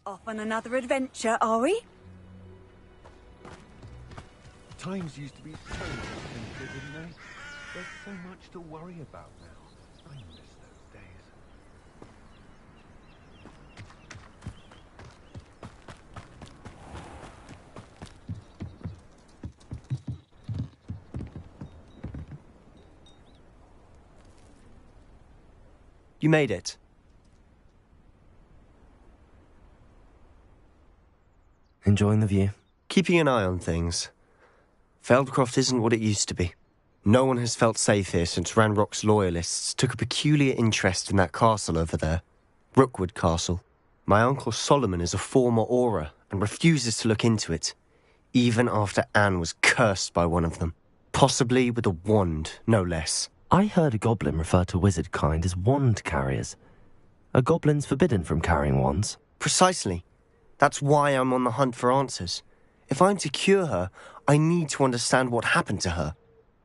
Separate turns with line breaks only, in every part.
Off on another adventure, are we?
Times used to be so simpler, didn't they? There's so much to worry about now. I miss those days.
You made it.
Enjoying the view?
Keeping an eye on things. Feldcroft isn't what it used to be. No one has felt safe here since Ranrock's loyalists took a peculiar interest in that castle over there. Rookwood Castle. My uncle Solomon is a former Auror and refuses to look into it, even after Anne was cursed by one of them. Possibly with a wand, no less.
I heard a goblin refer to wizard kind as wand carriers. Are goblins forbidden from carrying wands?
Precisely. That's why I'm on the hunt for answers. If I'm to cure her, I need to understand what happened to her.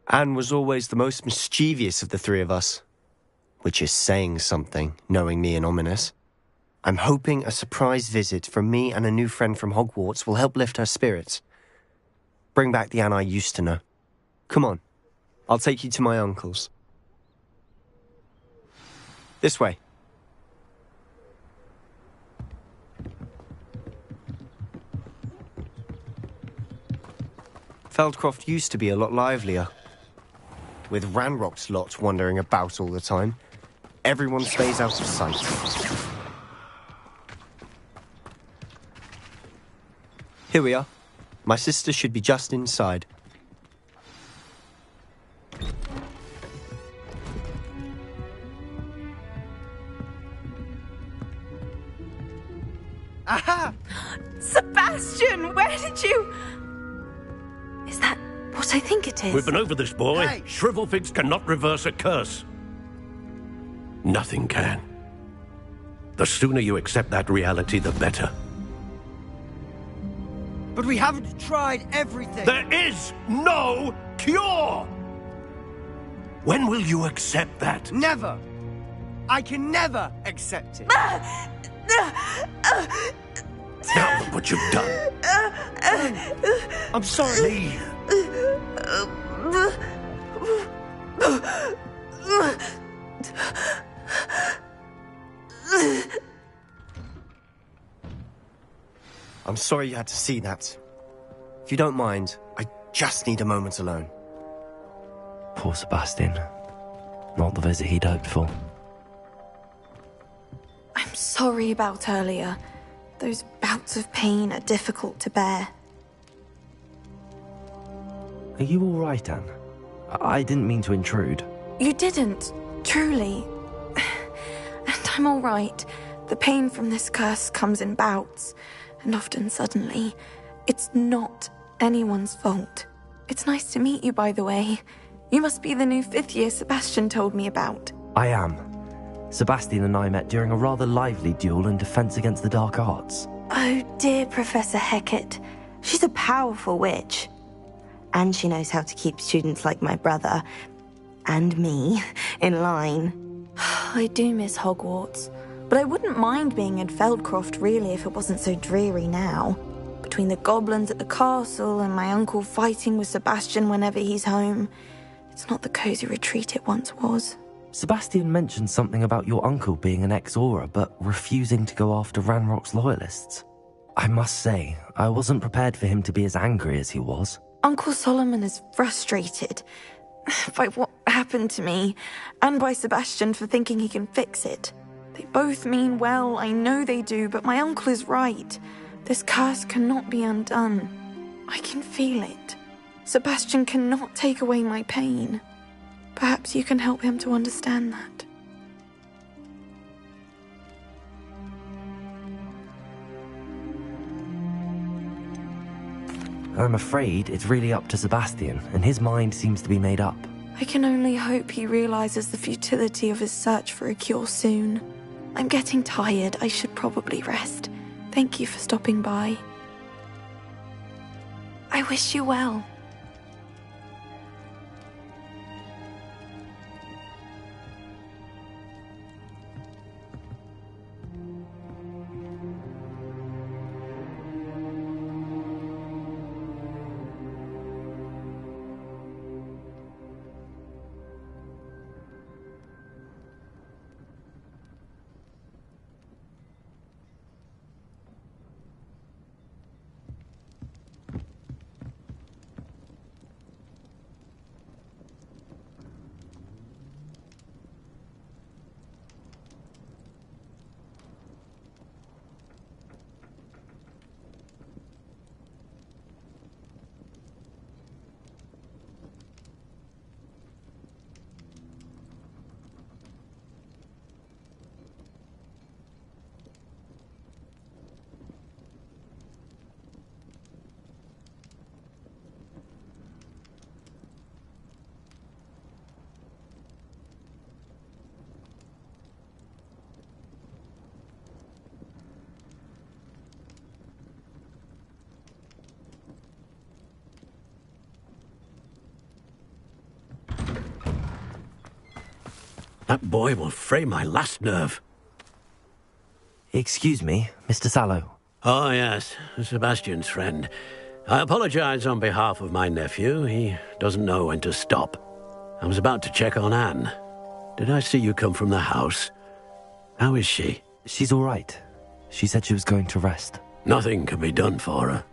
Anne was always the most mischievous of the three of us. Which is saying something, knowing me and Ominis. I'm hoping a surprise visit from me and a new friend from Hogwarts will help lift her spirits. Bring back the Anne I used to know. Come on, I'll take you to my uncle's. This way. Feldcroft used to be a lot livelier. With Ranrock's lot wandering about all the time, everyone stays out of sight. Here we are. My sister should be just inside.
Aha! Sebastian, where did you... Is that what I think it is?
We've been over this, boy.
Hey.
Shrivelfigs cannot reverse a curse. Nothing can. The sooner you accept that reality, the better.
But we haven't tried everything.
There is no cure! When will you accept that?
Never. I can never accept it.
Now look what you've done.
I'm sorry.
Leave.
I'm sorry you had to see that. If you don't mind, I just need a moment alone.
Poor Sebastian. Not the visit he'd hoped for.
I'm sorry about earlier. Those bouts of pain are difficult to bear.
Are you all right, Anne? I didn't mean to intrude.
You didn't, truly. And I'm all right. The pain from this curse comes in bouts, and often suddenly. It's not anyone's fault. It's nice to meet you, by the way. You must be the new 5th year Sebastian told me about.
I am. Sebastian and I met during a rather lively duel in Defense Against the Dark Arts.
Oh, dear Professor Hecat. She's a powerful witch. And she knows how to keep students like my brother, and me, in line.
I do miss Hogwarts. But I wouldn't mind being in Feldcroft, really, if it wasn't so dreary now. Between the goblins at the castle and my uncle fighting with Sebastian whenever he's home, it's not the cosy retreat it once was.
Sebastian mentioned something about your uncle being an ex-Auror, but refusing to go after Ranrock's loyalists. I must say, I wasn't prepared for him to be as angry as he was.
Uncle Solomon is frustrated by what happened to me, and by Sebastian for thinking he can fix it. They both mean well, I know they do, but my uncle is right. This curse cannot be undone. I can feel it. Sebastian cannot take away my pain. Perhaps you can help him to understand that.
I'm afraid it's really up to Sebastian, and his mind seems to be made up.
I can only hope he realizes the futility of his search for a cure soon. I'm getting tired. I should probably rest. Thank you for stopping by. I wish you well.
That boy will fray my last nerve.
Excuse me, Mr. Sallow.
Oh, yes, Sebastian's friend. I apologize on behalf of my nephew. He doesn't know when to stop. I was about to check on Anne. Did I see you come from the house? How is she?
She's all right. She said she was going to rest.
Nothing can be done for her.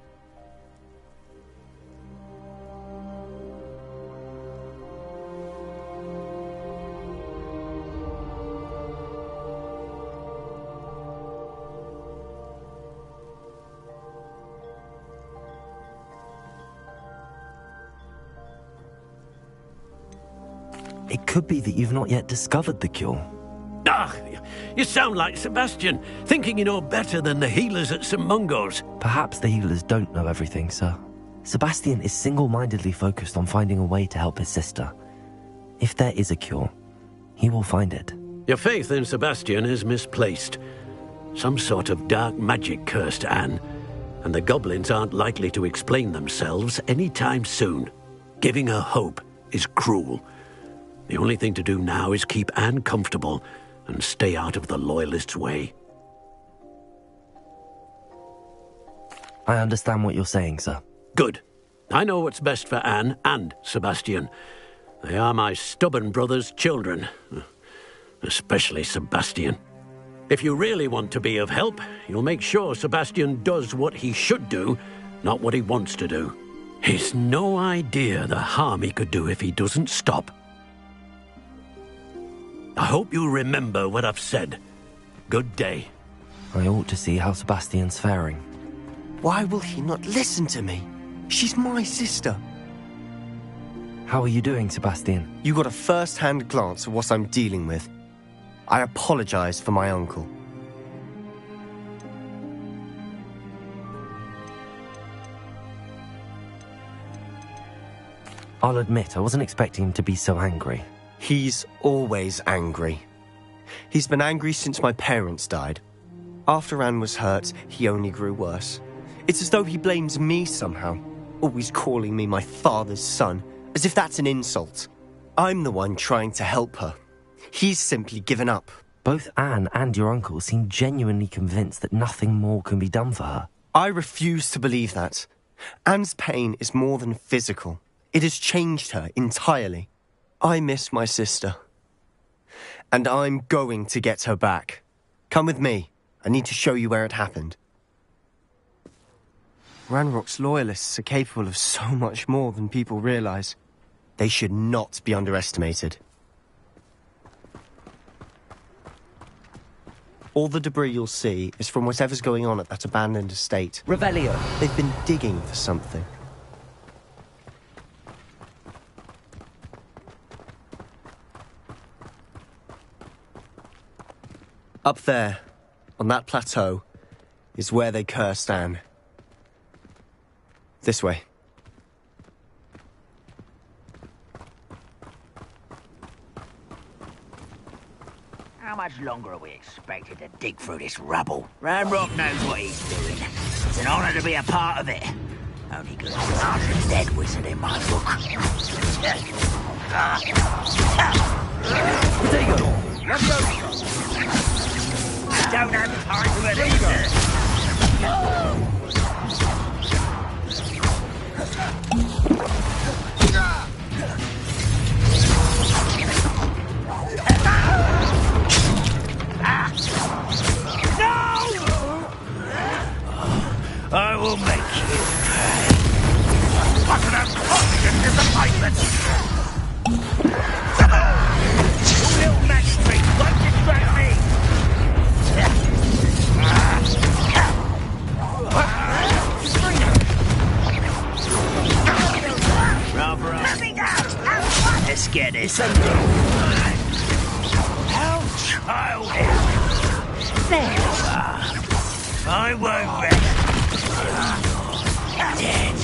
It could be that you've not yet discovered the cure.
Ah, you sound like Sebastian, thinking you know better than the healers at St. Mungo's.
Perhaps the healers don't know everything, sir. Sebastian is single-mindedly focused on finding a way to help his sister. If there is a cure, he will find it.
Your faith in Sebastian is misplaced. Some sort of dark magic cursed Anne, and the goblins aren't likely to explain themselves anytime soon. Giving her hope is cruel. The only thing to do now is keep Anne comfortable and stay out of the Loyalists' way.
I understand what you're saying, sir.
Good. I know what's best for Anne and Sebastian. They are my stubborn brother's children. Especially Sebastian. If you really want to be of help, you'll make sure Sebastian does what he should do, not what he wants to do. He's no idea the harm he could do if he doesn't stop. I hope you remember what I've said. Good day.
I ought to see how Sebastian's faring.
Why will he not listen to me? She's my sister.
How are you doing, Sebastian?
You got a first-hand glance at what I'm dealing with. I apologize for my uncle.
I'll admit, I wasn't expecting him to be so angry.
He's always angry. He's been angry since my parents died. After Anne was hurt, he only grew worse. It's as though he blames me somehow, always calling me my father's son, as if that's an insult. I'm the one trying to help her. He's simply given up.
Both Anne and your uncle seem genuinely convinced that nothing more can be done for her.
I refuse to believe that. Anne's pain is more than physical. It has changed her entirely. I miss my sister. And I'm going to get her back. Come with me. I need to show you where it happened. Ranrock's loyalists are capable of so much more than people realize. They should not be underestimated. All the debris you'll see is from whatever's going on at that abandoned estate.
Revelio.
They've been digging for something. Up there, on that plateau, is where they cursed Anne. This way.
How much longer are we expected to dig through this rubble? Ranrock knows what he's doing. It's an honor to be a part of it. Only good Sergeant's dead wizard in my book.
Potato. Let's go.
Don't have time for this. I will make you pay. What an unfortunate disappointment! Little match street won't distract me! Let me down! Let's get this. How childish! There you are. I won't rest. Dead.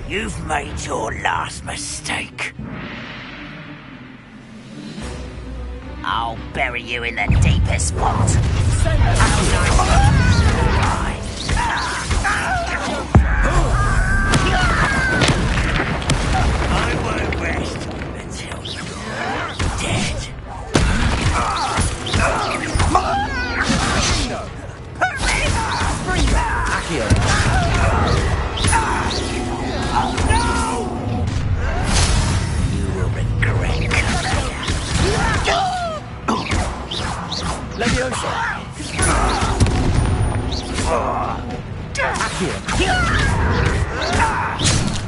You've made your last mistake. I'll bury you in the deepest pot. I won't rest until you're dead. You will regret
Leviosa.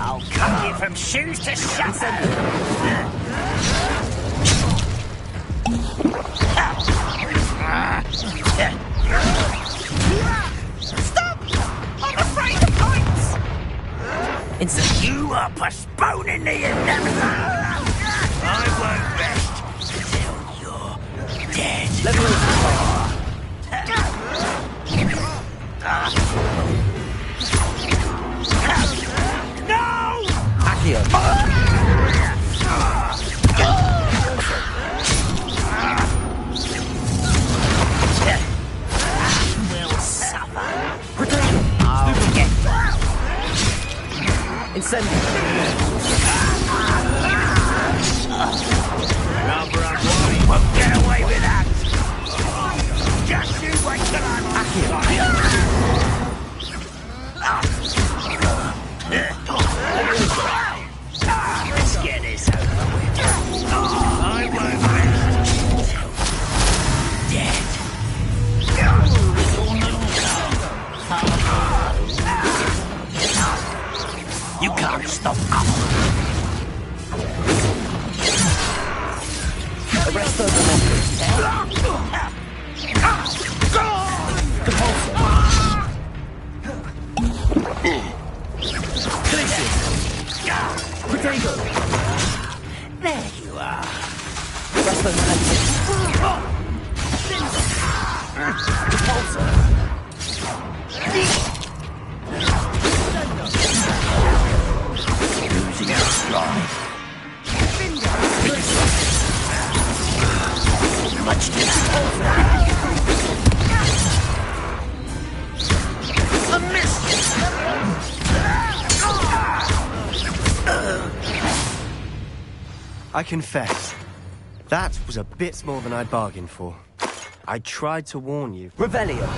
I'll cut you from shoes to shadow. Stop! I'm afraid of heights! You are postponing the inevitable! I won't rest until you're dead. No! Will suffer. I'll get You won't get away with that. Just you wait till Let's get this over with. I won't rest until dead. You can't stop us.
Arresto the members. Potato.
There you are.
Arresto the members.
Losing
I confess, that was a bit more than I'd bargained for. I tried to warn you.
Revelio.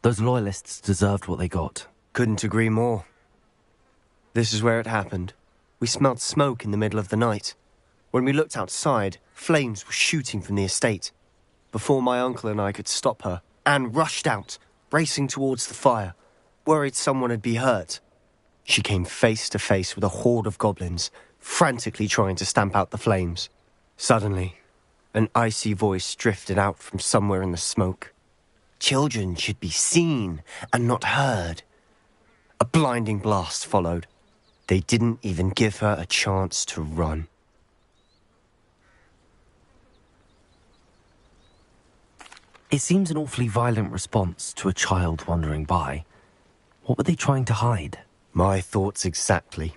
Those loyalists deserved what they got.
Couldn't agree more. This is where it happened. We smelled smoke in the middle of the night. When we looked outside, flames were shooting from the estate. Before my uncle and I could stop her, Anne rushed out, racing towards the fire, worried someone had been hurt. She came face to face with a horde of goblins, frantically trying to stamp out the flames. Suddenly, an icy voice drifted out from somewhere in the smoke. Children should be seen and not heard. A blinding blast followed. They didn't even give her a chance to run.
It seems an awfully violent response to a child wandering by. What were they trying to hide?
My thoughts exactly.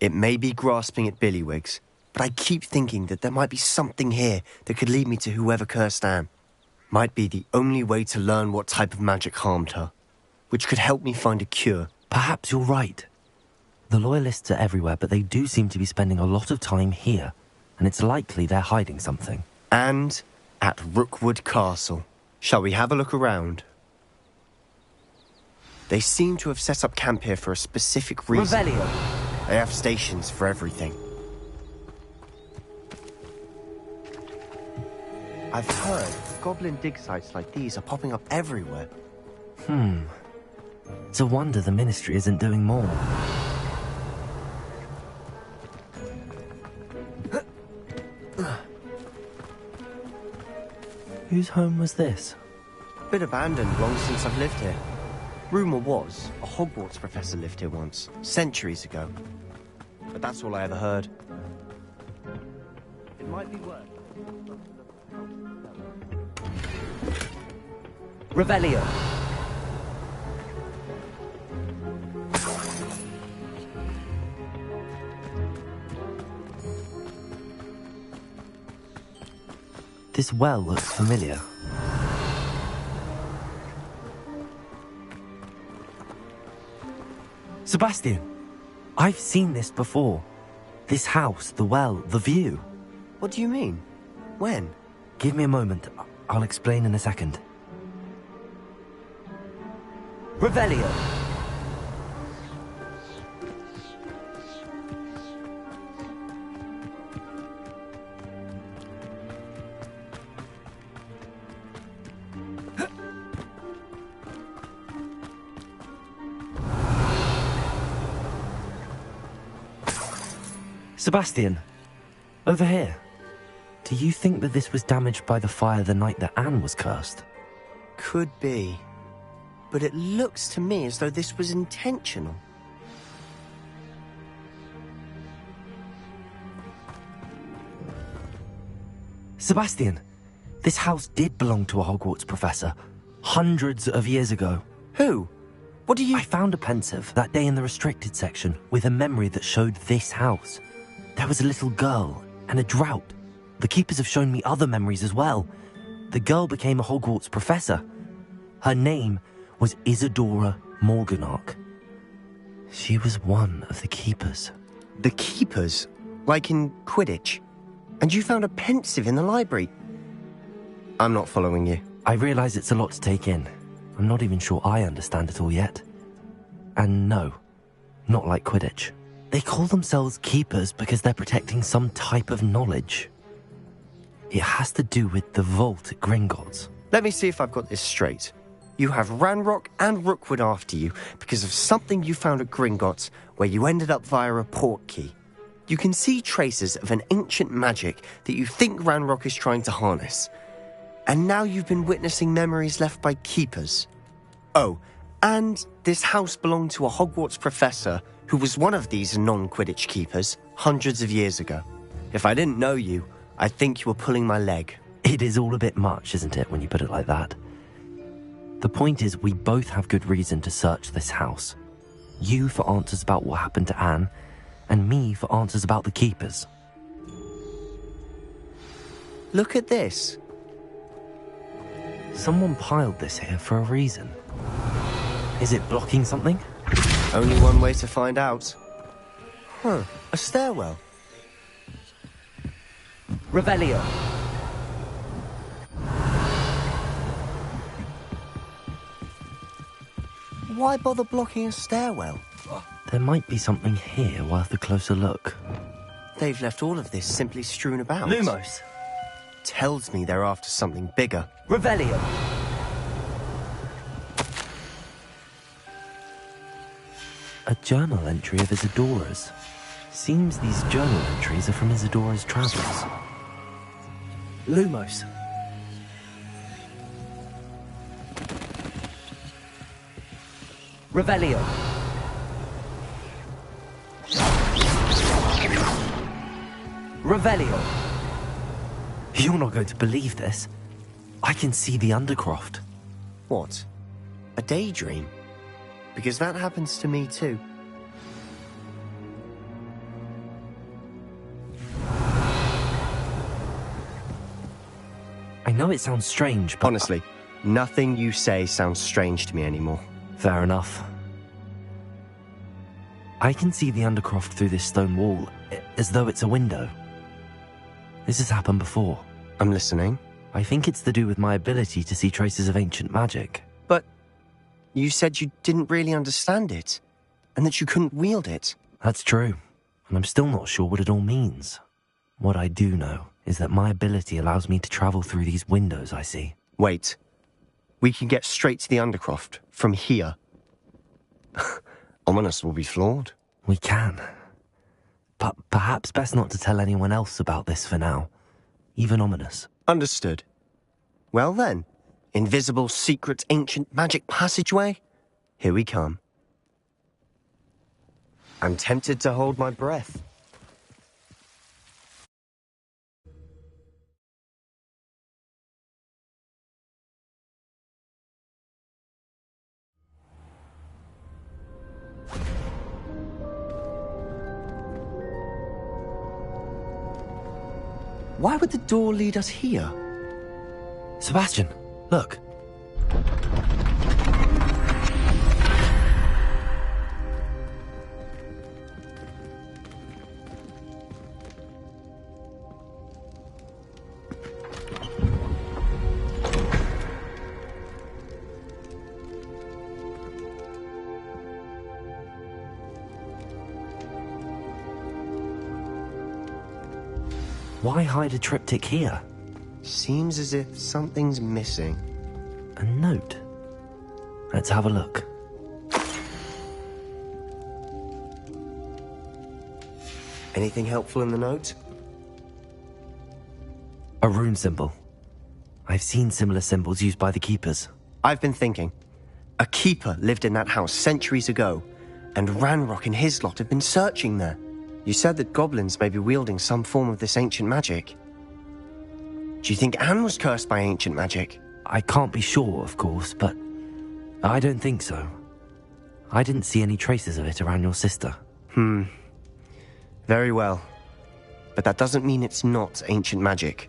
It may be grasping at Billywigs, but I keep thinking that there might be something here that could lead me to whoever cursed Anne. Might be the only way to learn what type of magic harmed her, which could help me find a cure.
Perhaps you're right. The Loyalists are everywhere, but they do seem to be spending a lot of time here, and it's likely they're hiding something.
And at Rookwood Castle. Shall we have a look around? They seem to have set up camp here for a specific reason.
Revelio.
They have stations for everything. I've heard goblin dig sites like these are popping up everywhere.
It's a wonder the Ministry isn't doing more. Whose home was this?
Bit abandoned long since I've lived here. Rumour was a Hogwarts professor lived here once, centuries ago. But that's all I ever heard. It might be worth.
Revelio.
This well looks familiar. Sebastian, I've seen this before. This house, the well, the view.
What do you mean? When?
Give me a moment. I'll explain in a second.
Revelio.
Sebastian, over here. Do you think that this was damaged by the fire the night that Anne was cursed?
Could be. But it looks to me as though this was intentional.
Sebastian, this house did belong to a Hogwarts professor, hundreds of years ago.
Who? What do you...
I found a pensive that day in the restricted section with a memory that showed this house. There was a little girl and a drought. The keepers have shown me other memories as well. The girl became a Hogwarts professor. Her name was Isadora Morganach. She was one of the keepers.
The keepers? Like in Quidditch? And you found a pensive in the library? I'm not following you.
I realize it's a lot to take in. I'm not even sure I understand it all yet. And no, not like Quidditch. They call themselves keepers because they're protecting some type of knowledge. It has to do with the vault at Gringotts.
Let me see if I've got this straight. You have Ranrock and Rookwood after you because of something you found at Gringotts where you ended up via a portkey. You can see traces of an ancient magic that you think Ranrock is trying to harness. And now you've been witnessing memories left by keepers. Oh, and this house belonged to a Hogwarts professor who was one of these non-Quidditch keepers hundreds of years ago. If I didn't know you, I think you were pulling my leg.
It is all a bit much, isn't it, when you put it like that? The point is, we both have good reason to search this house. You for answers about what happened to Anne, and me for answers about the Keepers.
Look at this.
Someone piled this here for a reason. Is it blocking something?
Only one way to find out. Huh, a stairwell.
Revelio.
Why bother blocking a stairwell?
There might be something here worth a closer look.
They've left all of this simply strewn about.
Lumos.
Tells me they're after something bigger.
Revelio. A journal entry of Isadora's. Seems these journal entries are from Isadora's travels. Lumos. Revelio. Revelio. You're not going to believe this. I can see the Undercroft.
What? A daydream? Because that happens to me too.
I know it sounds strange, but...
Honestly, nothing you say sounds strange to me anymore.
Fair enough. I can see the Undercroft through this stone wall, as though it's a window. This has happened before.
I'm listening.
I think it's to do with my ability to see traces of ancient magic.
But you said you didn't really understand it, and that you couldn't wield it.
That's true, and I'm still not sure what it all means. What I do know is that my ability allows me to travel through these windows I see.
Wait. We can get straight to the Undercroft from here. Ominis will be floored.
We can. But perhaps best not to tell anyone else about this for now. Even Ominis.
Understood. Well then, invisible, secret, ancient magic passageway? Here we come. I'm tempted to hold my breath. Why would the door lead us here?
Sebastian, look. Why hide a triptych here?
Seems as if something's missing.
A note. Let's have a look.
Anything helpful in the note?
A rune symbol. I've seen similar symbols used by the Keepers.
I've been thinking. A keeper lived in that house centuries ago, and Ranrock and his lot have been searching there. You said that goblins may be wielding some form of this ancient magic. Do you think Anne was cursed by ancient magic?
I can't be sure, of course, but I don't think so. I didn't see any traces of it around your sister.
Very well. But that doesn't mean it's not ancient magic.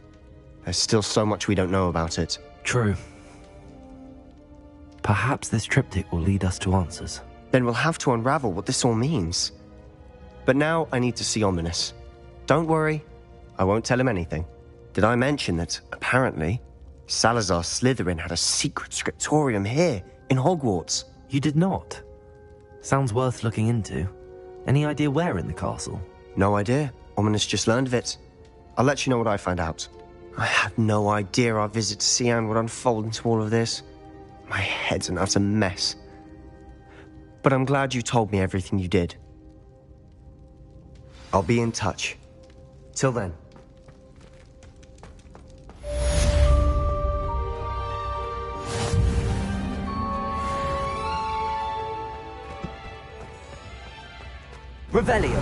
There's still so much we don't know about it.
True. Perhaps this triptych will lead us to answers.
Then we'll have to unravel what this all means. But now I need to see Ominis. Don't worry, I won't tell him anything. Did I mention that, apparently, Salazar Slytherin had a secret scriptorium here, in Hogwarts?
You did not? Sounds worth looking into. Any idea where in the castle?
No idea. Ominis just learned of it. I'll let you know what I find out. I had no idea our visit to Cian would unfold into all of this. My head's an utter mess. But I'm glad you told me everything you did. I'll be in touch. Till then.
Revelio.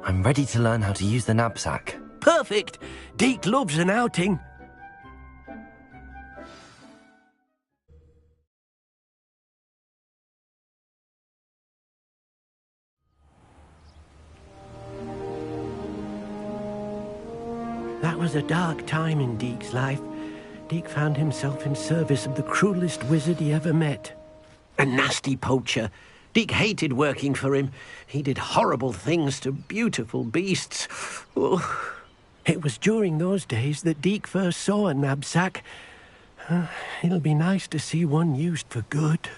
I'm ready to learn how to use the knapsack.
Perfect! Deke loves an outing. That was a dark time in Deke's life. Deke found himself in service of the cruelest wizard he ever met. A nasty poacher. Deke hated working for him. He did horrible things to beautiful beasts. Oh. It was during those days that Deke first saw a knapsack. It'll be nice to see one used for good.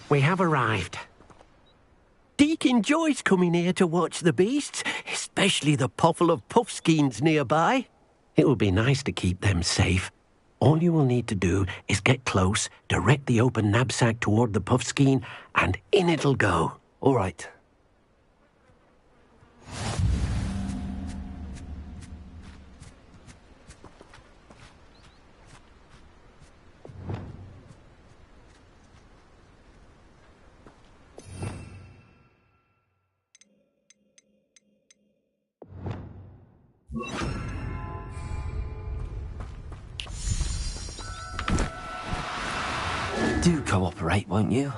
We have arrived. Deke enjoys coming here to watch the beasts, especially the potful of puffskeins nearby. It will be nice to keep them safe. All you will need to do is get close, direct the open knapsack toward the puffskein, and in it'll go.
All right. Do cooperate, won't you?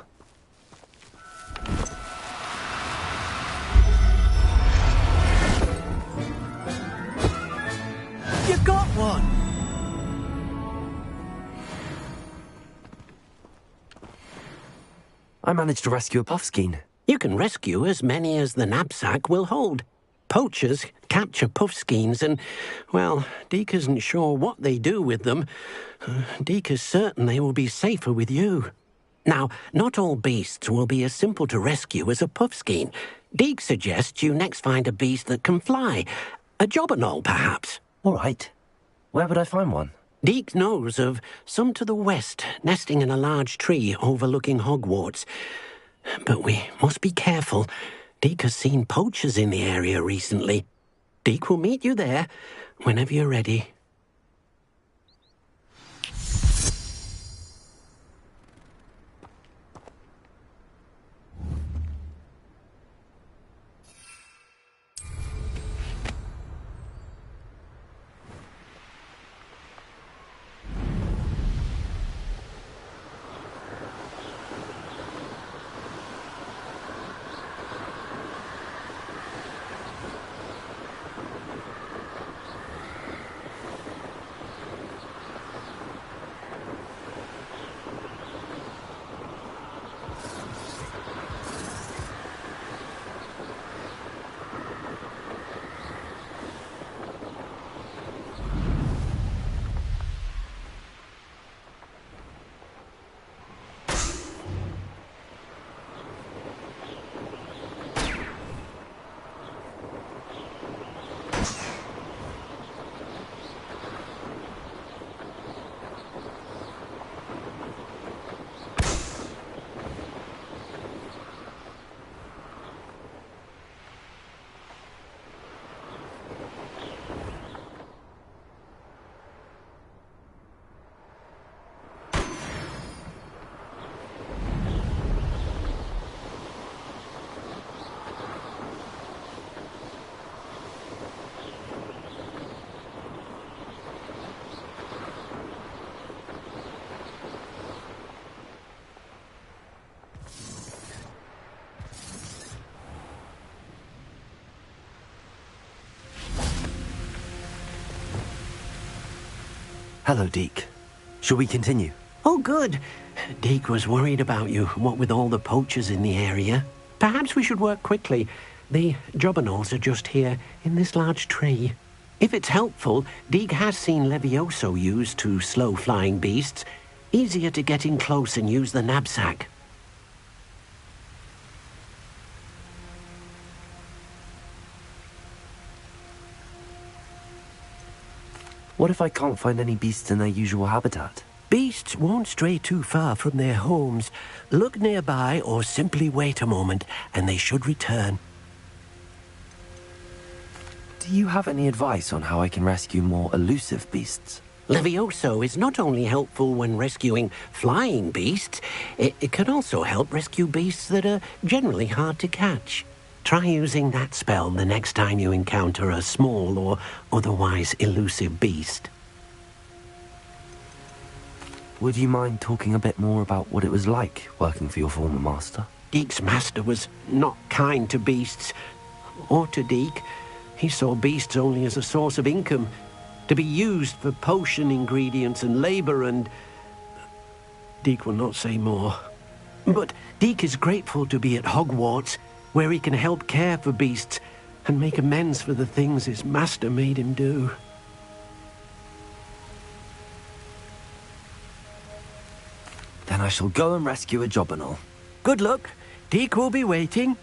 You got one!
I managed to rescue a puffskein.
You can rescue as many as the knapsack will hold. Poachers capture puffskeins and, well, Deke isn't sure what they do with them. Deke is certain they will be safer with you. Now, not all beasts will be as simple to rescue as a puffskein. Deke suggests you next find a beast that can fly. A jobberknoll, perhaps.
All right. Where would I find one?
Deke knows of some to the west, nesting in a large tree overlooking Hogwarts. But we must be careful. Deke has seen poachers in the area recently. Deke will meet you there whenever you're ready.
Hello, Deke. Shall we continue?
Oh, good. Deke was worried about you, what with all the poachers in the area. Perhaps we should work quickly. The jobberknolls are just here, in this large tree. If it's helpful, Deke has seen Levioso used to slow flying beasts. Easier to get in close and use the knapsack.
What if I can't find any beasts in their usual habitat?
Beasts won't stray too far from their homes. Look nearby or simply wait a moment, and they should return.
Do you have any advice on how I can rescue more elusive beasts?
Levioso is not only helpful when rescuing flying beasts, it can also help rescue beasts that are generally hard to catch. Try using that spell the next time you encounter a small or otherwise elusive beast.
Would you mind talking a bit more about what it was like working for your former master?
Deke's master was not kind to beasts, or to Deke. He saw beasts only as a source of income, to be used for potion ingredients and labor, and Deke will not say more. But Deke is grateful to be at Hogwarts, where he can help care for beasts and make amends for the things his master made him do.
Then I shall go and rescue a jobberknoll.
Good luck. Deek will be waiting.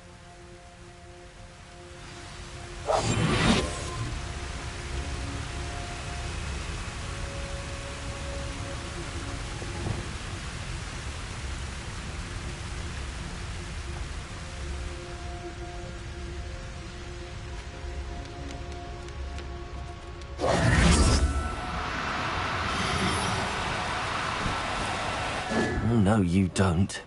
Oh, no, you don't.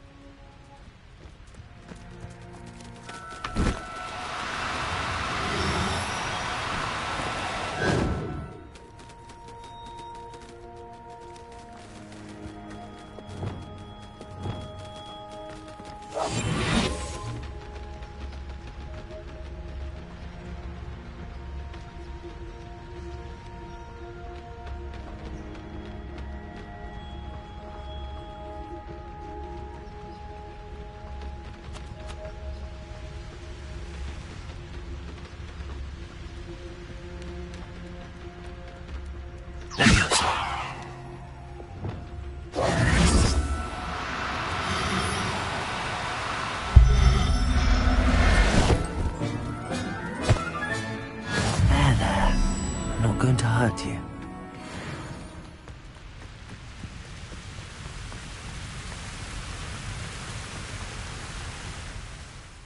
Going to hurt you.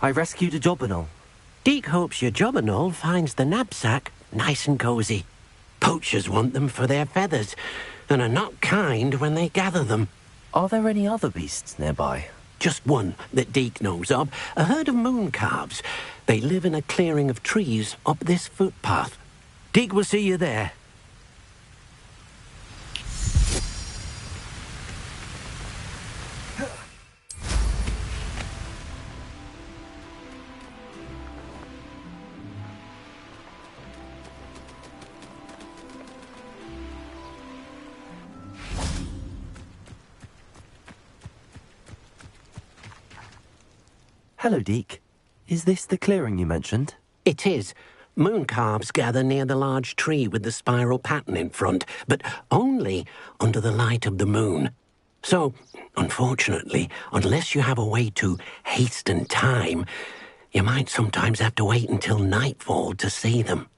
I rescued a Jobberknoll.
Deek hopes your Jobberknoll finds the knapsack nice and cozy. Poachers want them for their feathers, and are not kind when they gather them.
Are there any other beasts nearby?
Just one that Deek knows of, a herd of moon calves. They live in a clearing of trees up this footpath. Deek will see you there.
Hello, Deek. Is this the clearing you mentioned?
It is. Moon calves gather near the large tree with the spiral pattern in front, but only under the light of the moon. So, unfortunately, unless you have a way to hasten time, you might sometimes have to wait until nightfall to see them.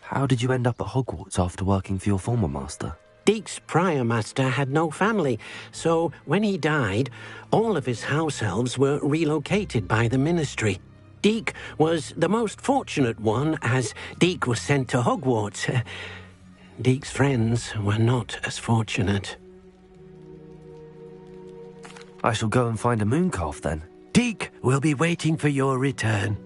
How did you end up at Hogwarts after working for your former master?
Deek's prior master had no family, so when he died, all of his house elves were relocated by the ministry. Deek was the most fortunate one, as Deek was sent to Hogwarts. Deek's friends were not as fortunate.
I shall go and find a mooncalf then.
Deek will be waiting for your return.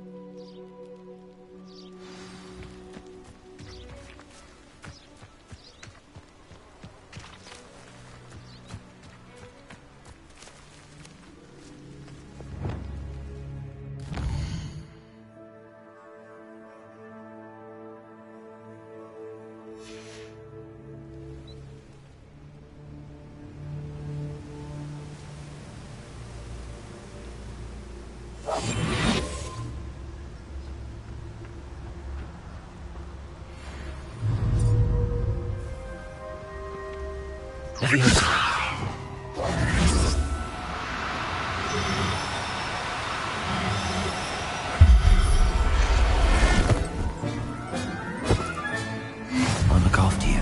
I'll look after you.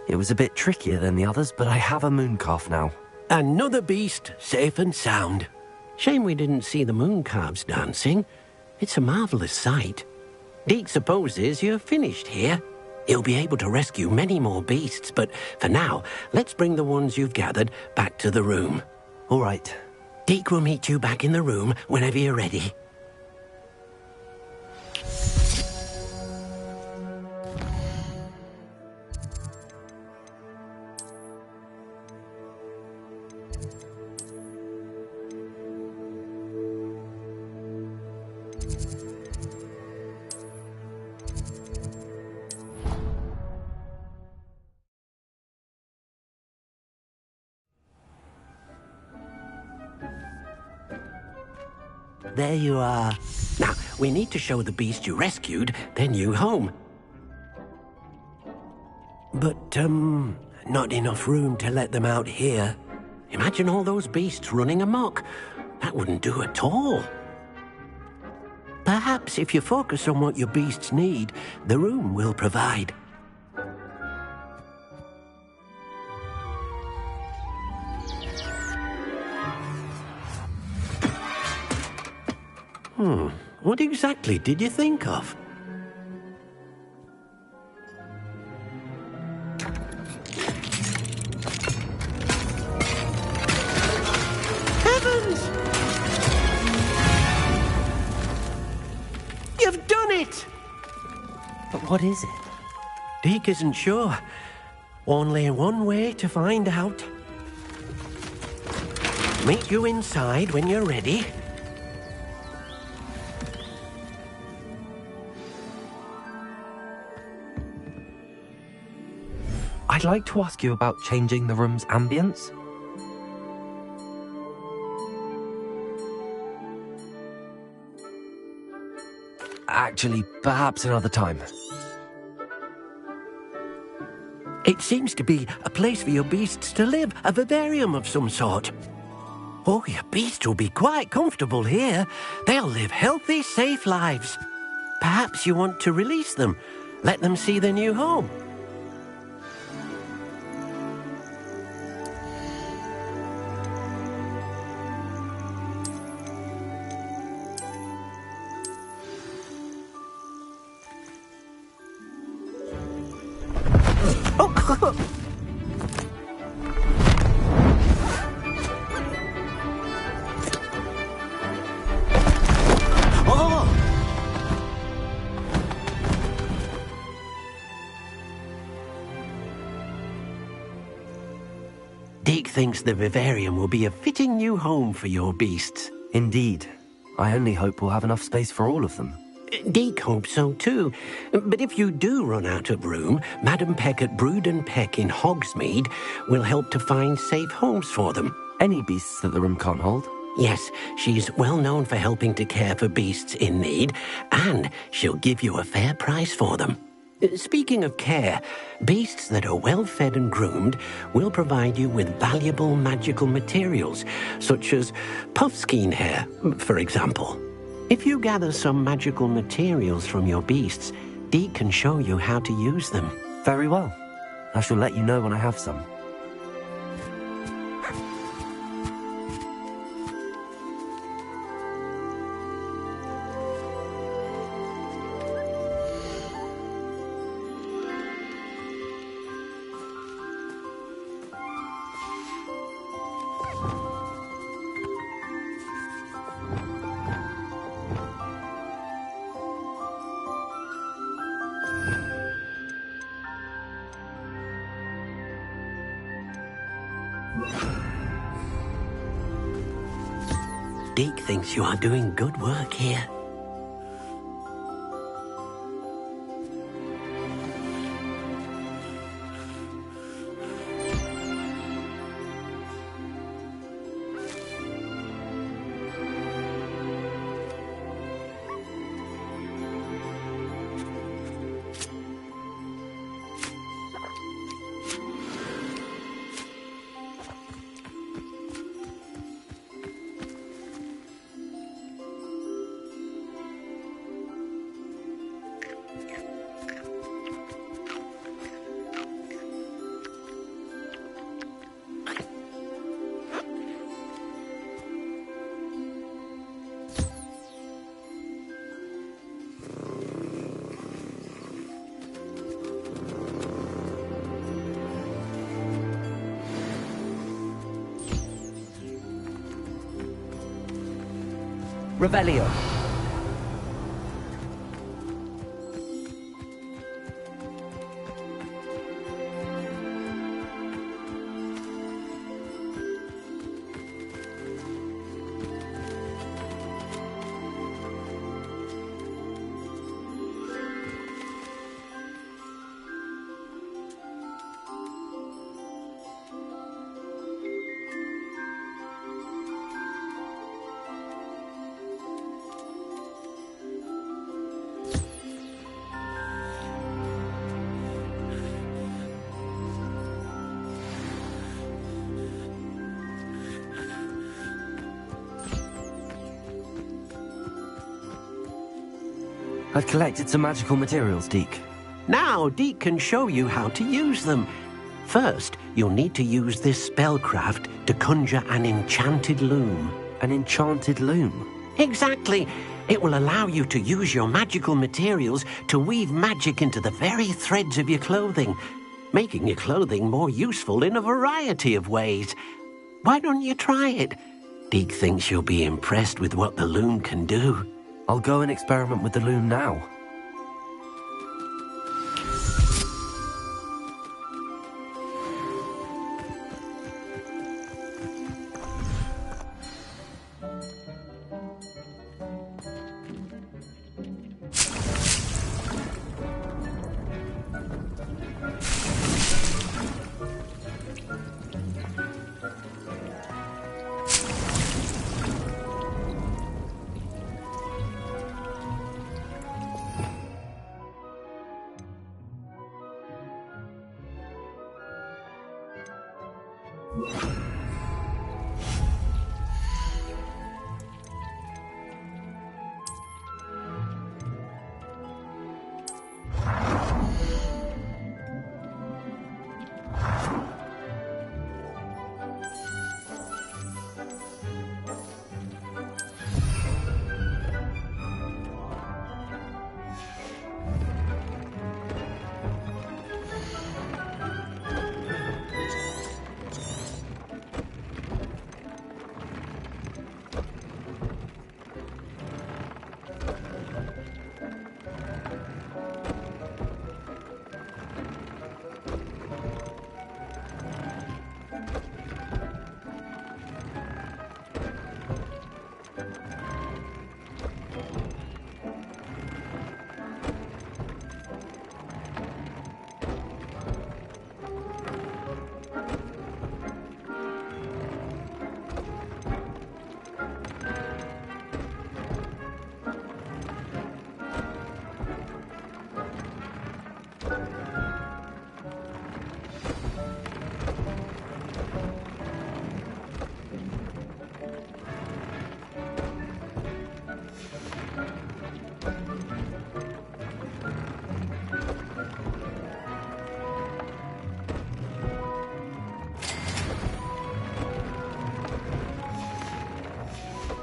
It was a bit trickier than the others, but I have a mooncalf now.
Another beast safe and sound. Shame we didn't see the moon calves dancing. It's a marvellous sight. Deek supposes you're finished here. He'll be able to rescue many more beasts, but for now, let's bring the ones you've gathered back to the room.
All right.
Deek will meet you back in the room whenever you're ready. There you are. Now, we need to show the beast you rescued their new home. But, not enough room to let them out here. Imagine all those beasts running amok. That wouldn't do at all. Perhaps if you focus on what your beasts need, the room will provide. What exactly did you think of? Heavens! You've done it!
But what is it?
Deek isn't sure. Only one way to find out. Meet you inside when you're ready.
I'd like to ask you about changing the room's ambience. Actually, perhaps another time.
It seems to be a place for your beasts to live, a vivarium of some sort. Oh, your beasts will be quite comfortable here. They'll live healthy, safe lives. Perhaps you want to release them, let them see their new home. Deek thinks the vivarium will be a fitting new home for your beasts.
Indeed. I only hope we'll have enough space for all of them.
Deek hopes so too. But if you do run out of room, Madam Peck at Brood and Peck in Hogsmeade will help to find safe homes for them.
Any beasts that the room can't hold?
Yes, she's well known for helping to care for beasts in need, and she'll give you a fair price for them. Speaking of care, beasts that are well fed and groomed will provide you with valuable magical materials, such as puffskein hair, for example. If you gather some magical materials from your beasts, Deek can show you how to use them.
Very well. I shall let you know when I have some.
Deek thinks you are doing good work here.
Revelio. I've collected some magical materials, Deke.
Now Deke can show you how to use them. First, you'll need to use this spellcraft to conjure an enchanted loom.
An enchanted loom?
Exactly. It will allow you to use your magical materials to weave magic into the very threads of your clothing, making your clothing more useful in a variety of ways. Why don't you try it? Deke thinks you'll be impressed with what the loom can do.
I'll go and experiment with the loom now.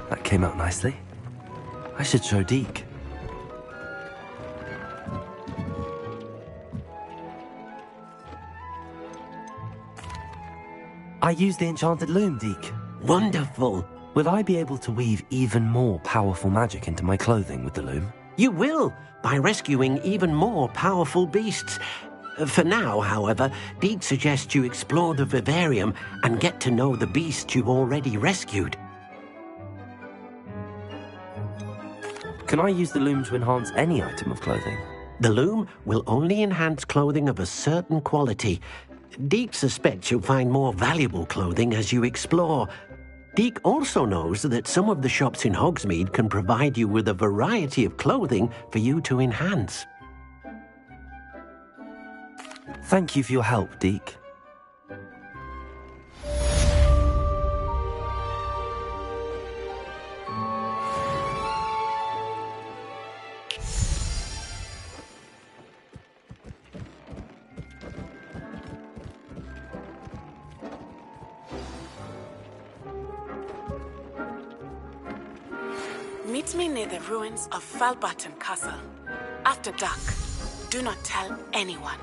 That came out nicely. I should show Deke. I used the enchanted loom, Deke.
Wonderful.
Will I be able to weave even more powerful magic into my clothing with the loom?
You will, by rescuing even more powerful beasts. For now, however, Deke suggests you explore the vivarium and get to know the beasts you've already rescued.
Can I use the loom to enhance any item of clothing?
The loom will only enhance clothing of a certain quality. Deke suspects you'll find more valuable clothing as you explore. Deke also knows that some of the shops in Hogsmeade can provide you with a variety of clothing for you to enhance.
Thank you for your help, Deke.
Meet me near the ruins of Falbarton Castle. After dark. Do not tell anyone.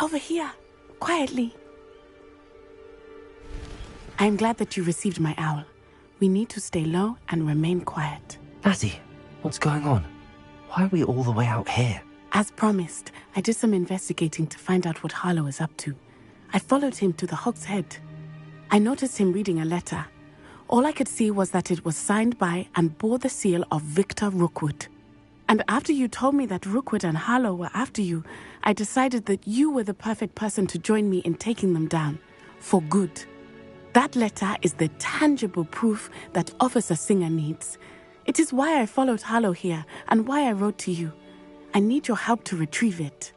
over here, quietly. I am glad that you received my owl. We need to stay low and remain quiet.
Natty, what's going on? Why are we all the way out here?
As promised, I did some investigating to find out what Harlow is up to. I followed him to the Hog's Head. I noticed him reading a letter. All I could see was that it was signed by and bore the seal of Victor Rookwood. And after you told me that Rookwood and Harlow were after you, I decided that you were the perfect person to join me in taking them down. For good. That letter is the tangible proof that Officer Singer needs. It is why I followed Harlow here and why I wrote to you. I need your help to retrieve it.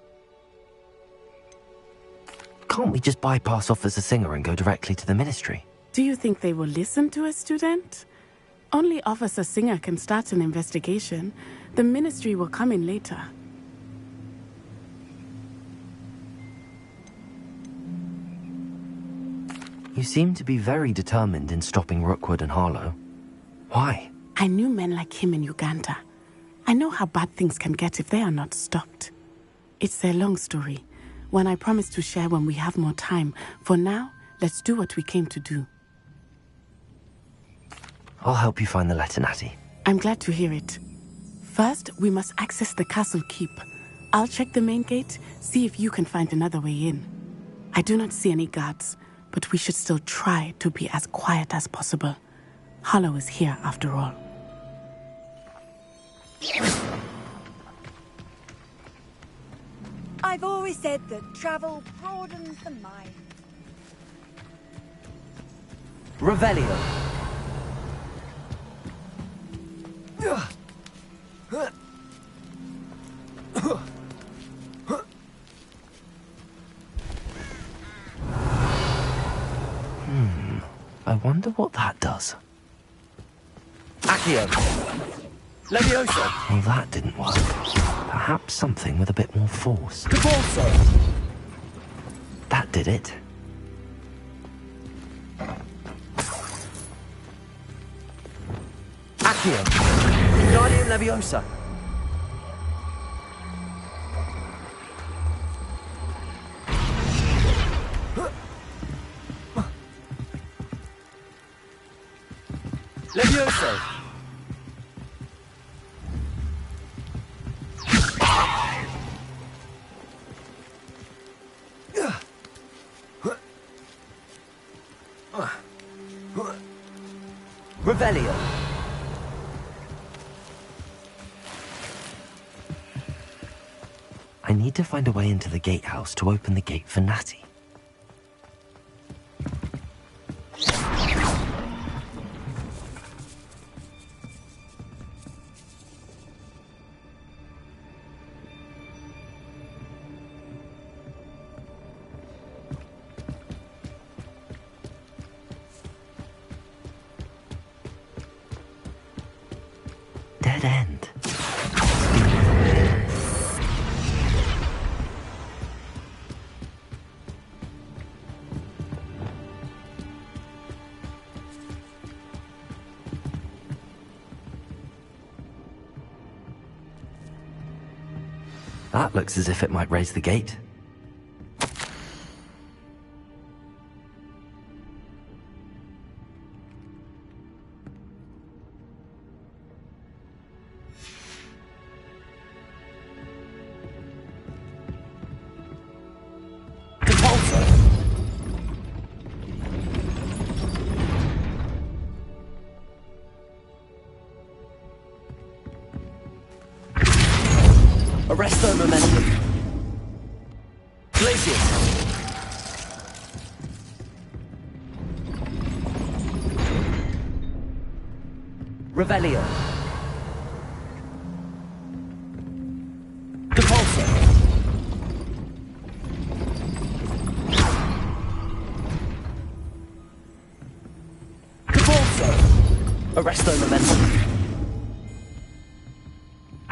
Can't we just bypass Officer Singer and go directly to the Ministry?
Do you think they will listen to a student? Only Officer Singer can start an investigation. The Ministry will come in later.
You seem to be very determined in stopping Rookwood and Harlow. Why?
I knew men like him in Uganda. I know how bad things can get if they are not stopped. It's a long story, one I promise to share when we have more time. For now, let's do what we came to do.
I'll help you find the letter, Natty.
I'm glad to hear it. First, we must access the castle keep. I'll check the main gate, see if you can find another way in. I do not see any guards, but we should still try to be as quiet as possible. Harlow is here after all.
I've always said that travel broadens the mind.
Revelio. I wonder what that does.
Accio. Leviosa.
Well, that didn't work. Perhaps something with a bit more force.
Cabalso.
That did it.
Accio. Guardian Leviosa. Levioso. Revelio.
I need to find a way into the gatehouse to open the gate for Natty. Dead end. That looks as if it might raise the gate.
Arresto momentum. Glacius. Revelio. Depulso. Depulso. Arresto momentum.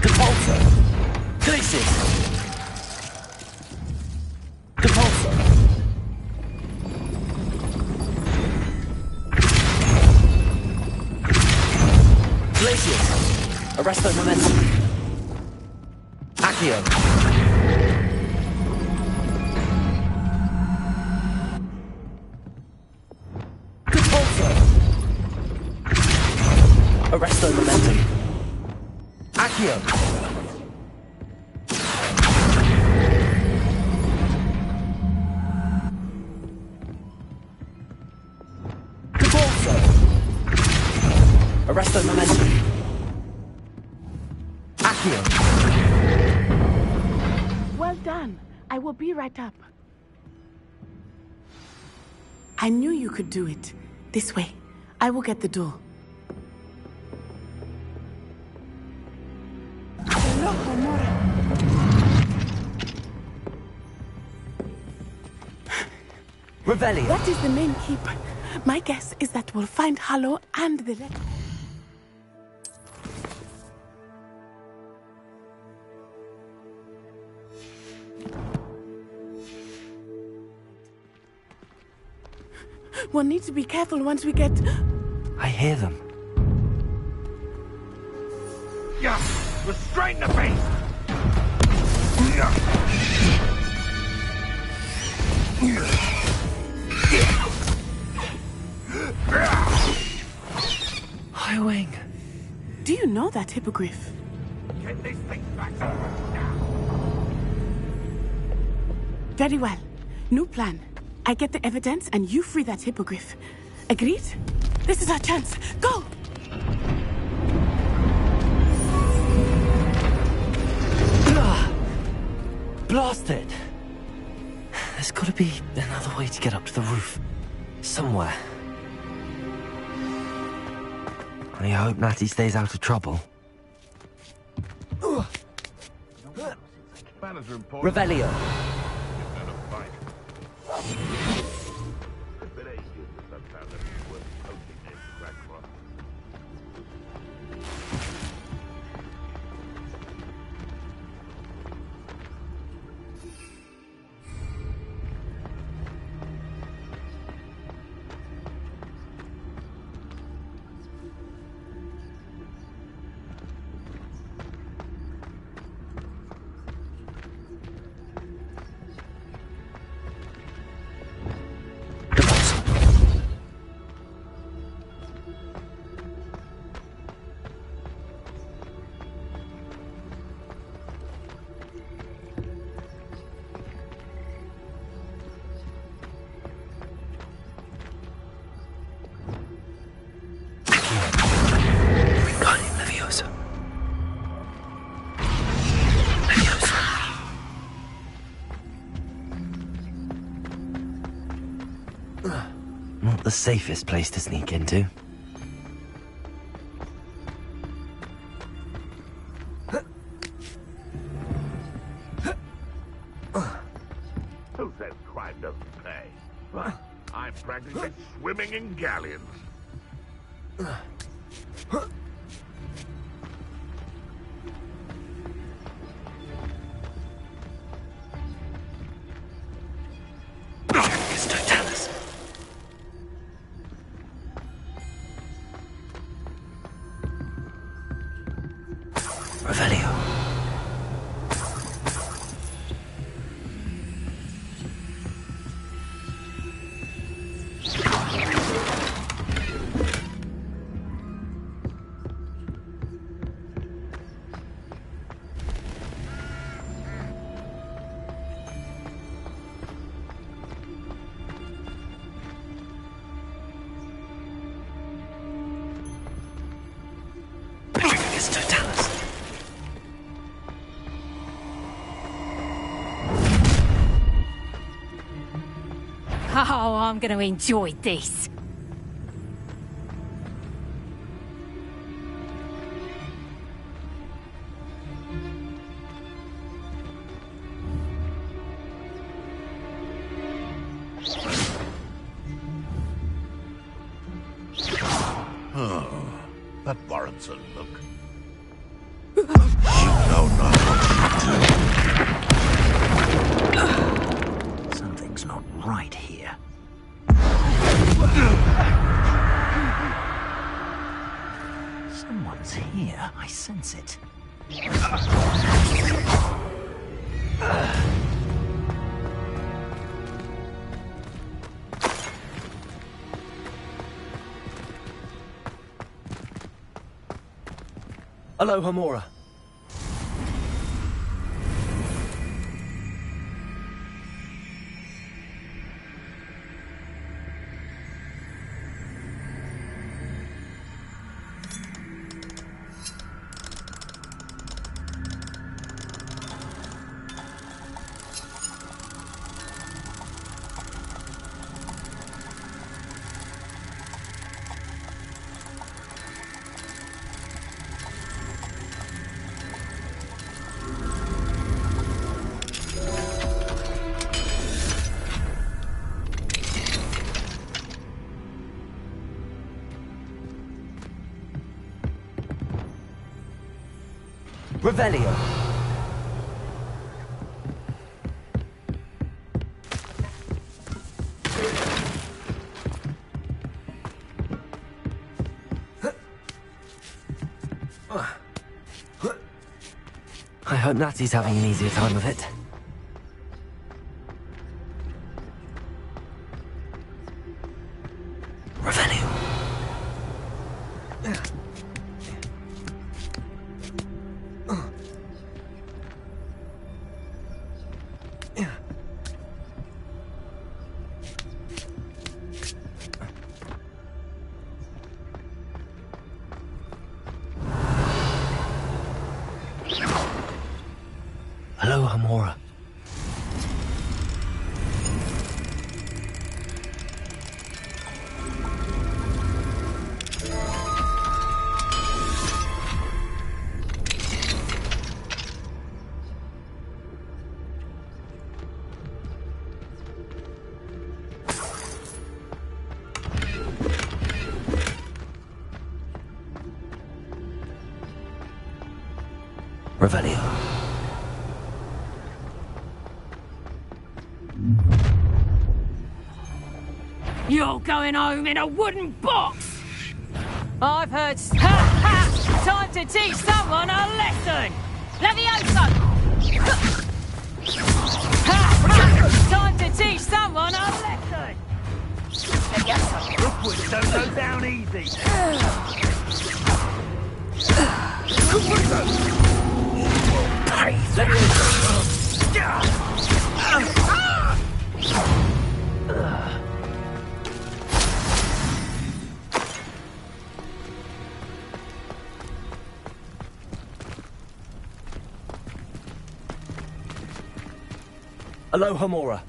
Depulso. Glacius. Depulso. Glacius. Arresto momentum. Accio.
Accio! Arresto momentum. Accio!
Well done. I will be right up. I knew you could do it. This way. I will get the door.
Revelio.
That is the main keep. My guess is that we'll find Harlow and the letter. We'll need to be careful once we get...
I hear them.
Yeah! Restrain the beast!
Highwing.
Do you know that hippogriff?
Get this thing back now!
Very well. New plan. I get the evidence and you free that hippogriff. Agreed? This is our chance. Go!
Blast it! There's gotta be another way to get up to the roof. Somewhere. I hope Natty stays out of trouble. Revelio. Not the safest place to sneak into.
Who says crime doesn't pay? I'm practically swimming in galleons.
Revelio.
Oh, I'm going to enjoy this.
Oh, that warrants a look. You know not what you do.
Something's not right here. Someone's here. I sense it.
Hello, Hamura. Revelio. I hope Natty's having an easier time of it. Revelio. Hello, Hamora. Revelio.
You're going home in a wooden box! I've heard... Ha ha! Time to teach someone a lesson! Levioso! Ha ha! Time to teach someone a lesson! Levioso!
Upwards don't go down easy.
Hello, Hamora.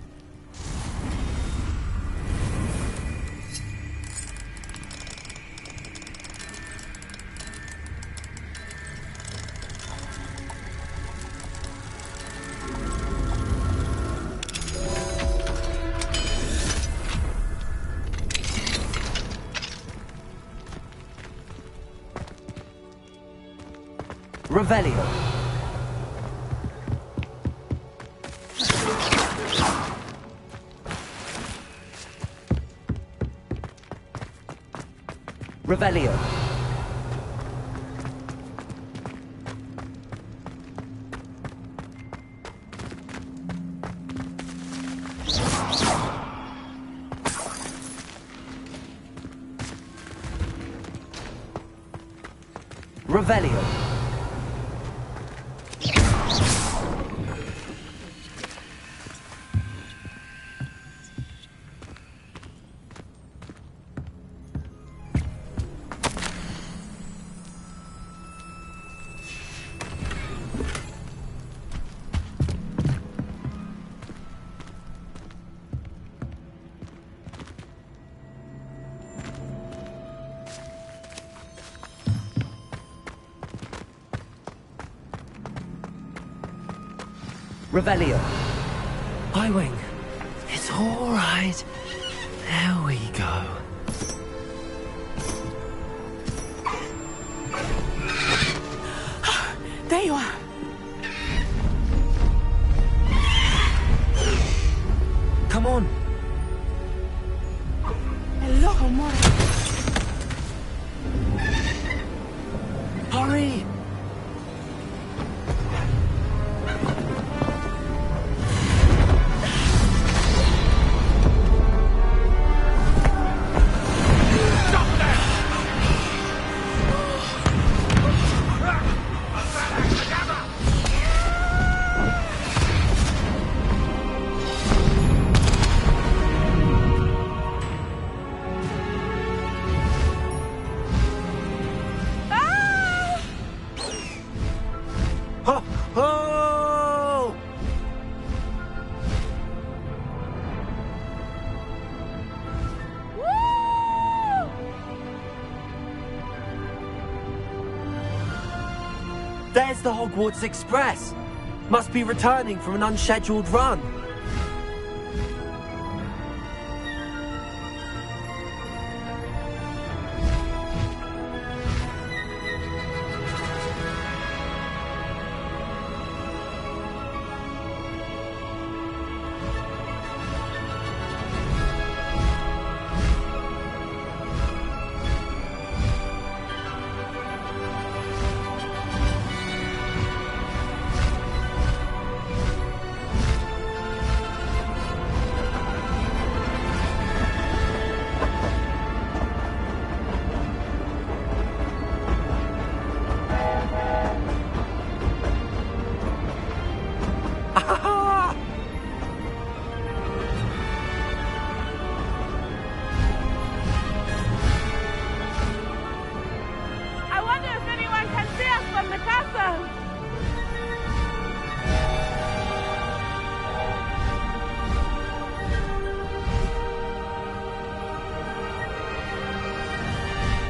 Revelio. Revelio. Revelio. Revelio.
Highwing. It's all right. There we go.
There you are.
Come on.
Hello, Hamora.
Hurry. There's the Hogwarts Express. Must be returning from an unscheduled run.
I wonder if anyone can see us from the castle.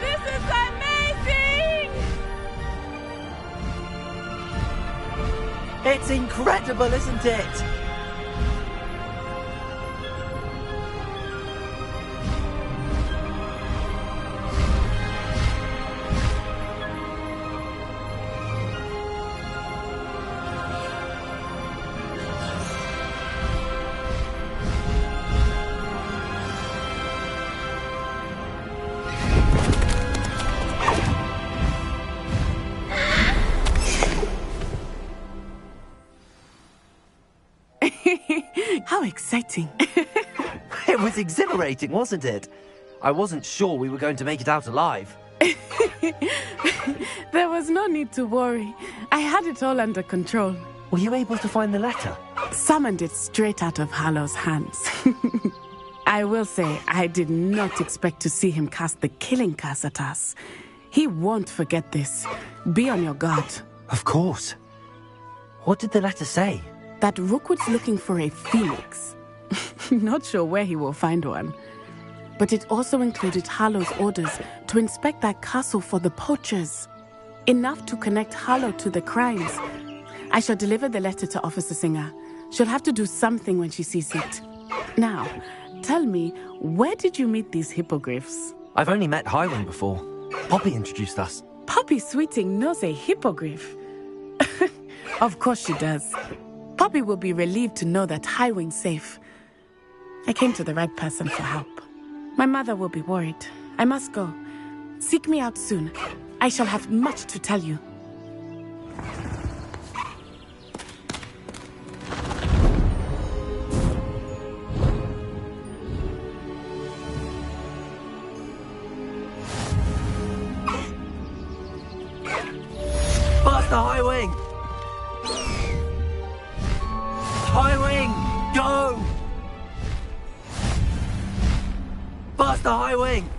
This is amazing!
It's incredible, isn't it?
How exciting.
It was exhilarating, wasn't it? I wasn't sure we were going to make it out alive.
There was no need to worry. I had it all under control.
Were you able to find the letter?
Summoned it straight out of Harlow's hands. I will say, I did not expect to see him cast the killing curse at us. He won't forget this. Be on your guard.
Of course. What did the letter say?
That Rookwood's looking for a phoenix. Not sure where he will find one. But it also included Harlow's orders to inspect that castle for the poachers. Enough to connect Harlow to the crimes. I shall deliver the letter to Officer Singer. She'll have to do something when she sees it. Now, tell me, where did you meet these hippogriffs?
I've only met Highwing before. Poppy introduced us.
Poppy Sweeting knows a hippogriff. Of course she does. Poppy will be relieved to know that Highwing's safe. I came to the right person for help. My mother will be worried. I must go. Seek me out soon. I shall have much to tell you.
Faster, Highwing! Highwing, go! Faster, Highwing!